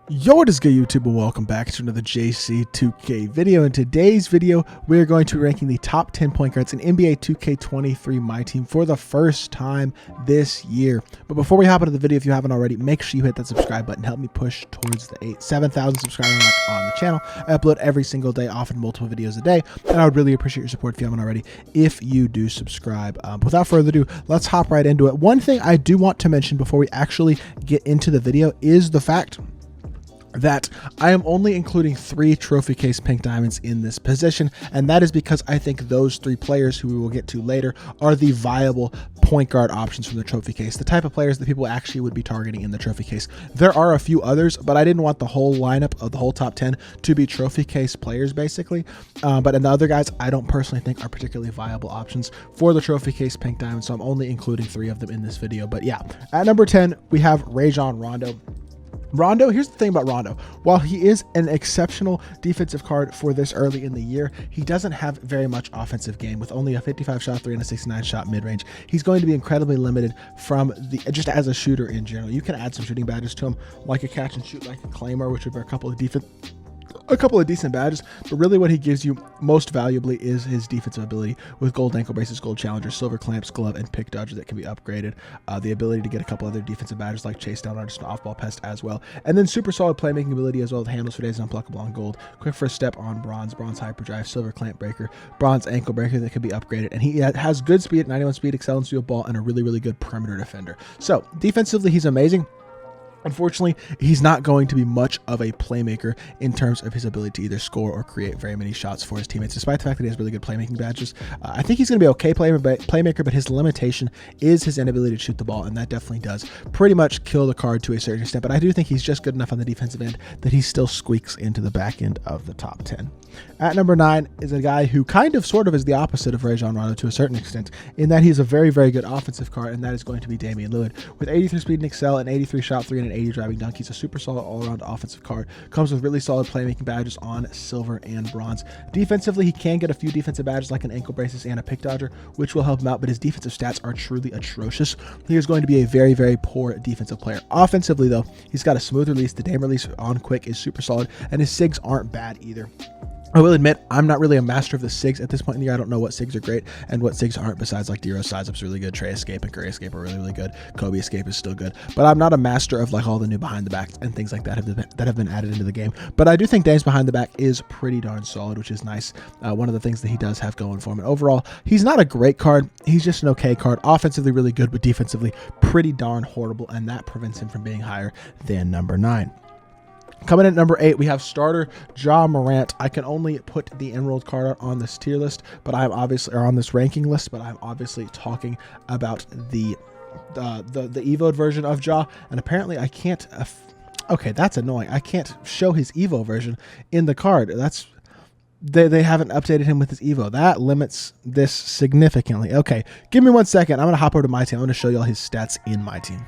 Yo, what is good, YouTube, and welcome back to another JC2K video. In today's video, we are going to be ranking the top 10 point guards in NBA 2K23 MyTEAM for the first time this year. But before we hop into the video, if you haven't already, make sure you hit that subscribe button. Help me push towards the 7,000 subscriber mark on the channel. I upload every single day, often multiple videos a day, and I would really appreciate your support if you haven't already, if you do subscribe. Without further ado, let's hop right into it. One thing I do want to mention before we actually get into the video is the fact that I am only including 3 trophy case pink diamonds in this position, and that is because I think those 3 players, who we will get to later, are the viable point guard options from the trophy case, the type of players that people actually would be targeting in the trophy case. There are a few others, but I didn't want the whole lineup of the whole top 10 to be trophy case players, basically. But the other guys I don't personally think are particularly viable options for the trophy case pink diamond, so I'm only including 3 of them in this video. But yeah, at number 10 we have Rondo. Rondo, here's the thing about Rondo. While he is an exceptional defensive card for this early in the year, he doesn't have very much offensive game. With only a 55 shot 3 and a 69 shot mid-range, he's going to be incredibly limited from the just as a shooter in general. You can add some shooting badges to him, like a catch and shoot, like a claimer, which would be a couple of decent badges, but really what he gives you most valuably is his defensive ability with gold ankle braces, gold challengers, silver clamps, glove, and pick dodger that can be upgraded. The ability to get a couple other defensive badges like chase down artist and off-ball pest as well. And then super solid playmaking ability as well, with handles for days and unpluckable on gold, quick first step on bronze, bronze hyperdrive, silver clamp breaker, bronze ankle breaker that can be upgraded. And he has good speed, 91 speed, excellence to a ball, and a really good perimeter defender. So defensively, he's amazing. Unfortunately, he's not going to be much of a playmaker in terms of his ability to either score or create very many shots for his teammates, despite the fact that he has really good playmaking badges. I think he's going to be okay playmaker, but his limitation is his inability to shoot the ball, and that definitely does pretty much kill the card to a certain extent. But I do think he's just good enough on the defensive end that he still squeaks into the back end of the top 10. At number 9 is a guy who sort of is the opposite of Rondo to a certain extent, in that he's a very good offensive card, and that is going to be Damian Lillard. With 83 speed and excel, an 83 shot 3, and an 80 driving dunk, he's a super solid all-around offensive card. Comes with really solid playmaking badges on silver and bronze. Defensively, he can get a few defensive badges like an ankle braces and a pick dodger, which will help him out, but his defensive stats are truly atrocious. He is going to be a very poor defensive player. Offensively, though, he's got a smooth release. The Dame release on quick is super solid, and his SIGs aren't bad either. I will admit, I'm not really a master of the SIGs at this point in the year. I don't know what SIGs are great and what SIGs aren't, besides like D-Rose size up's really good, Trey Escape and Curry Escape are really good, Kobe Escape is still good, but I'm not a master of like all the new behind the backs and things like that have been added into the game. But I do think Dame's behind the back is pretty darn solid, which is nice. One of the things that he does have going for him. And overall, he's not a great card. He's just an okay card. Offensively really good, but defensively pretty darn horrible, and that prevents him from being higher than number 9. Coming in at number 8, we have starter Ja Morant. I can only put the Emerald card on this tier list, but I'm obviously, or on this ranking list, but I'm obviously talking about the Evo'd version of Ja, and apparently I can't. Okay, that's annoying. I can't show his Evo version in the card. That's they haven't updated him with his Evo. That limits this significantly. Okay, give me 1 second. I'm gonna hop over to MyTEAM. I'm gonna show y'all his stats in MyTEAM.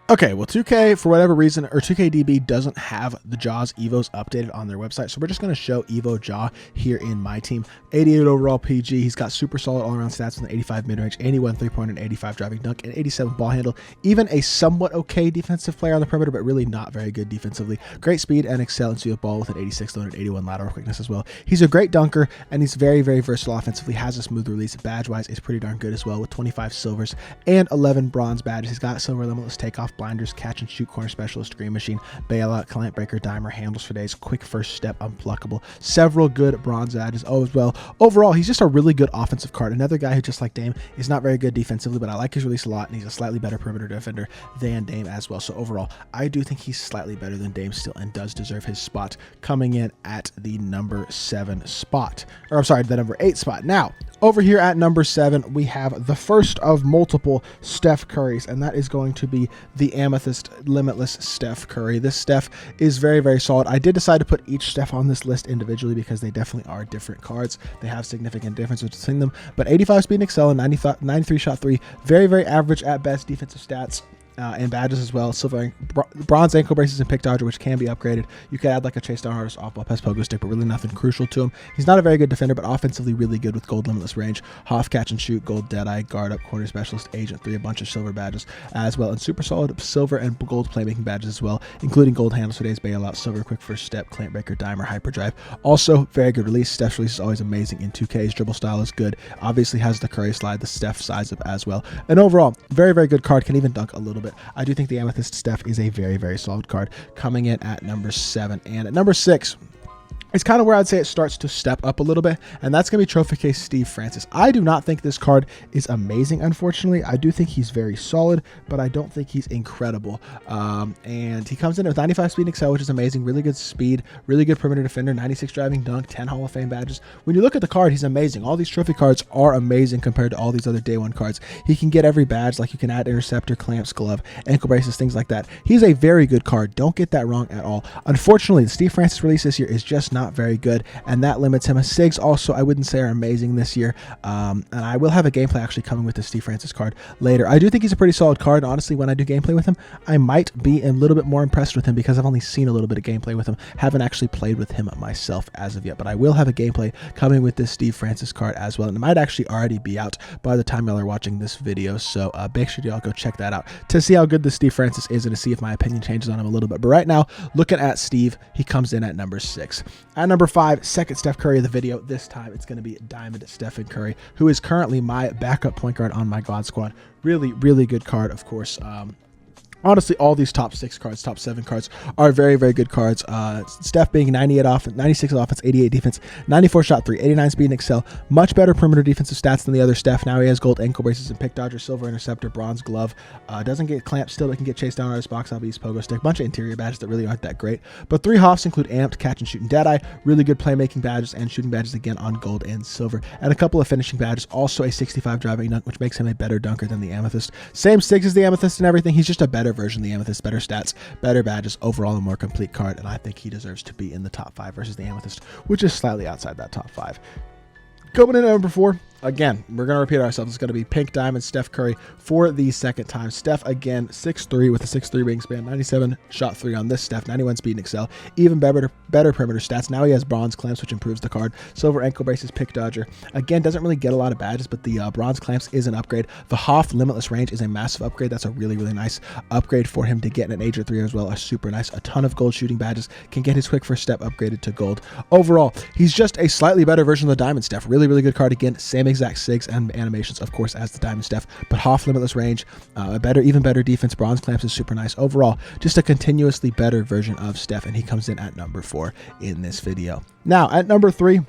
Okay, well, 2K, for whatever reason, or 2KDB doesn't have the Ja's Evos updated on their website, so we're just going to show Evo Ja here in MyTEAM. 88 overall PG, he's got super solid all-around stats with an 85 mid-range, 81 3-pointer, and 85 driving dunk, and 87 ball handle. Even a somewhat okay defensive player on the perimeter, but really not very good defensively. Great speed and excellency of ball with an 86 load and 81 lateral quickness as well. He's a great dunker, and he's very versatile offensively, has a smooth release. Badge-wise is pretty darn good as well, with 25 silvers and 11 bronze badges. He's got silver limitless takeoff, blinders, catch and shoot, corner specialist, green machine, bailout, clamp breaker, dimer, handles for days, quick first step, unpluckable, several good bronze badges as well. Overall, he's just a really good offensive card. Another guy who, just like Dame, is not very good defensively, but I like his release a lot, and he's a slightly better perimeter defender than Dame as well. So overall, I do think he's slightly better than Dame still, and does deserve his spot, coming in at the number 7 spot, or I'm sorry, the number 8 spot. Now, over here at number 7, we have the first of multiple Steph Currys, and that is going to be the Amethyst Limitless Steph Curry. This Steph is very solid. I did decide to put each Steph on this list individually because they definitely are different cards. They have significant differences between them, but 85 speed and excel and 93 shot 3, very average at best defensive stats. and badges as well. Silver, bronze ankle braces and pick dodger, which can be upgraded. You could add like a chase down artist, off ball pass, pogo stick, but really nothing crucial to him. He's not a very good defender, but offensively really good with gold limitless range, Hoff catch and shoot, gold deadeye, guard up, corner specialist, agent 3, a bunch of silver badges as well, and super solid silver and gold playmaking badges as well, including gold handles for days, bailout, silver quick first step, clamp breaker, dimer, hyperdrive. Also very good release. Steph's release is always amazing in 2K's dribble style is good. Obviously has the Curry slide, the Steph size up as well, and overall very, very good card. Can even dunk a little bit. I do think the Amethyst Steph is a very, very solid card, coming in at number 7. And at number 6, it's kind of where I'd say it starts to step up a little bit, and that's going to be Trophy Case Steve Francis. I do not think this card is amazing, unfortunately. I do think he's very solid, but I don't think he's incredible. And he comes in with 95 speed and excel, which is amazing. Really good speed, really good perimeter defender, 96 driving dunk, 10 Hall of Fame badges. When you look at the card, he's amazing. All these trophy cards are amazing compared to all these other day one cards. He can get every badge, like you can add interceptor, clamps, glove, ankle braces, things like that. He's a very good card. Don't get that wrong at all. Unfortunately, the Steve Francis release this year is just not very good, and that limits him. Sigs also I wouldn't say are amazing this year, and I will have a gameplay actually coming with the Steve Francis card later. I do think he's a pretty solid card. Honestly, when I do gameplay with him, I might be a little bit more impressed with him because I've only seen a little bit of gameplay with him, haven't actually played with him myself as of yet, but I will have a gameplay coming with this Steve Francis card as well, and it might actually already be out by the time y'all are watching this video, so make sure y'all go check that out to see how good this Steve Francis is and to see if my opinion changes on him a little bit. But right now, looking at Steve, he comes in at number 6. At number 5, second Steph Curry of the video. This time it's going to be Diamond Steph Curry, who is currently my backup point guard on my God Squad. Really, really good card, of course. Honestly, all these top 6 cards, top 7 cards are very, very good cards. Steph being 98 offense, 96 offense, 88 defense, 94 shot 3, 89 speed and excel. Much better perimeter defensive stats than the other Steph. Now he has gold ankle braces and pick dodger, silver interceptor, bronze glove. Doesn't get clamps still, but can get chased down on his box LB's pogo stick. Bunch of interior badges that really aren't that great. But 3 Hoffs include amped, catch and shoot, and deadeye. Really good playmaking badges and shooting badges again on gold and silver. And a couple of finishing badges. Also a 65 driving dunk, which makes him a better dunker than the Amethyst. Same sticks as the Amethyst and everything. He's just a better version of the Amethyst, better stats, better badges, overall a more complete card, and I think he deserves to be in the top 5 versus the Amethyst, which is slightly outside that top 5. Coming in at number 4, again, we're going to repeat ourselves. It's going to be Pink Diamond Steph Curry for the second time. Steph, again, 6'3" with a 6'3" wingspan, 97 shot 3 on this Steph, 91 speed and excel, even better perimeter stats. Now he has bronze clamps, which improves the card. Silver ankle braces, pick dodger. Again, doesn't really get a lot of badges, but the bronze clamps is an upgrade. The Hoff limitless range is a massive upgrade. That's a really, really nice upgrade for him to get an Agent 3 as well. A super nice. A ton of gold shooting badges. Can get his quick first step upgraded to gold. Overall, he's just a slightly better version of the Diamond Steph. Really, really good card. Again, same exact SIGs and animations, of course, as the Diamond Steph, but Hoff limitless range, even better defense. Bronze clamps is super nice. Overall, just a continuously better version of Steph, and he comes in at number 4 in this video. Now, at number 3,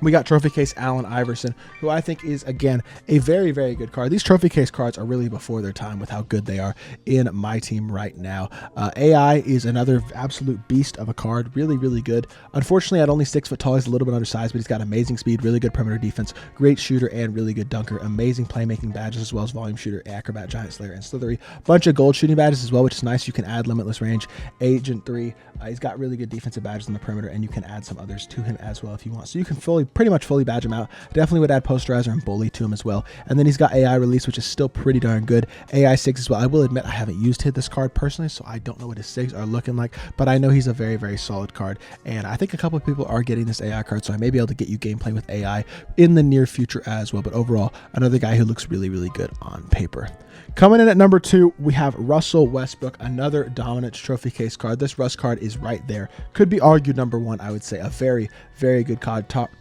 we got Trophy Case Allen Iverson, who I think is, again, a very, very good card. These Trophy Case cards are really before their time with how good they are in my team right now. AI is another absolute beast of a card. Really, really good. Unfortunately, at only 6 foot tall, he's a little bit undersized, but he's got amazing speed, really good perimeter defense, great shooter, and really good dunker. Amazing playmaking badges, as well as volume shooter, acrobat, giant slayer, and slithery. Bunch of gold shooting badges as well, which is nice. You can add limitless range, Agent 3. He's got really good defensive badges on the perimeter, and you can add some others to him as well if you want. So you can pretty much fully badge him out. Definitely would add posterizer and bully to him as well. And then he's got AI release, which is still pretty darn good. AI 6 as well. I will admit I haven't used this card personally, so I don't know what his 6 are looking like, but I know he's a very, very solid card. And I think a couple of people are getting this AI card, so I may be able to get you gameplay with AI in the near future as well. But overall, another guy who looks really, really good on paper. Coming in at number 2, we have Russell Westbrook, another dominant trophy case card. This Russ card is right there. Could be argued number 1, I would say. A very, very good card. Top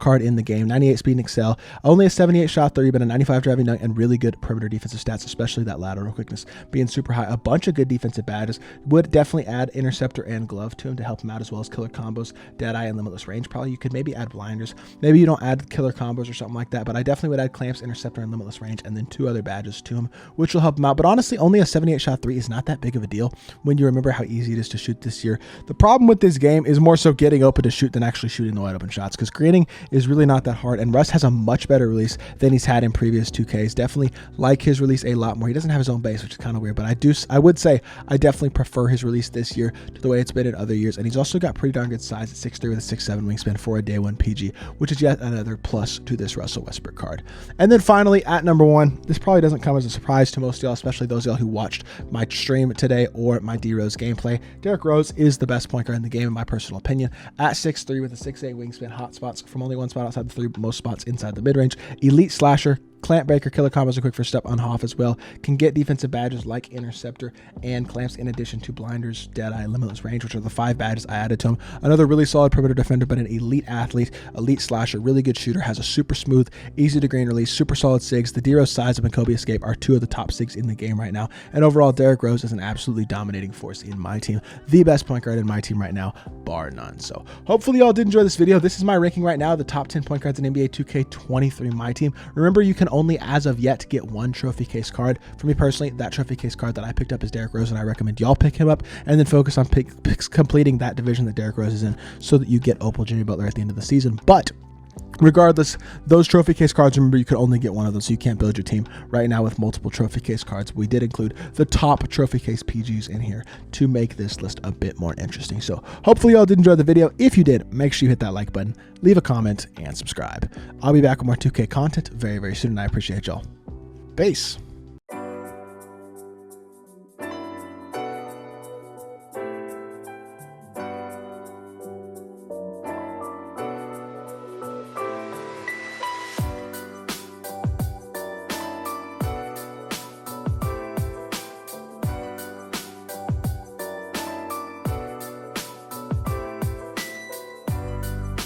card in the game. 98 speed and excel. Only a 78 shot 3, but a 95 driving dunk and really good perimeter defensive stats, especially that lateral quickness being super high. A bunch of good defensive badges. Would definitely add interceptor and glove to him to help him out, as well as killer combos, deadeye, and limitless range. Probably you could maybe add blinders. Maybe you don't add killer combos or something like that, but I definitely would add clamps, interceptor, and limitless range, and then 2 other badges to him, which will help him out. But honestly, only a 78 shot 3 is not that big of a deal when you remember how easy it is to shoot this year. The problem with this game is more so getting open to shoot than actually shooting the wide open shots, because screening is really not that hard, and Russ has a much better release than he's had in previous 2Ks. Definitely like his release a lot more. He doesn't have his own base, which is kind of weird, but I would say I definitely prefer his release this year to the way it's been in other years. And he's also got pretty darn good size at 6'3" with a 6'7" wingspan for a day one PG, which is yet another plus to this Russell Westbrook card. And then finally, at number 1, this probably doesn't come as a surprise to most of y'all, especially those of y'all who watched my stream today or my D-Rose gameplay. Derrick Rose is the best point guard in the game, in my personal opinion. At 6'3" with a 6'8" wingspan, hot spots from only one spot outside the 3, but most spots inside the mid-range. Elite slasher, clamp breaker, killer combos, and quick first step on Hoff as well. Can get defensive badges like interceptor and clamps, in addition to blinders, deadeye, limitless range, which are the 5 badges I added to him. Another really solid perimeter defender, but an elite athlete, elite slasher, really good shooter, has a super smooth, easy to green release, super solid sigs. The D-Rose size and Kobe escape are 2 of the top sigs in the game right now. And overall, Derrick Rose is an absolutely dominating force in my team. The best point guard in my team right now, bar none. So hopefully y'all did enjoy this video. This is my ranking right now, the top 10 point guards in NBA 2K23 MyTEAM. Remember, you can only, as of yet, get 1 trophy case card. For me personally, that trophy case card that I picked up is Derrick Rose, and I recommend y'all pick him up and then focus on completing that division that Derrick Rose is in, so that you get Opal Jimmy Butler at the end of the season. But regardless, those trophy case cards, remember, you could only get 1 of those, so you can't build your team right now with multiple trophy case cards. We did include the top trophy case PGs in here to make this list a bit more interesting. So hopefully y'all did enjoy the video. If you did, make sure you hit that like button, leave a comment, and subscribe. I'll be back with more 2K content very, very soon, and I appreciate y'all. Peace.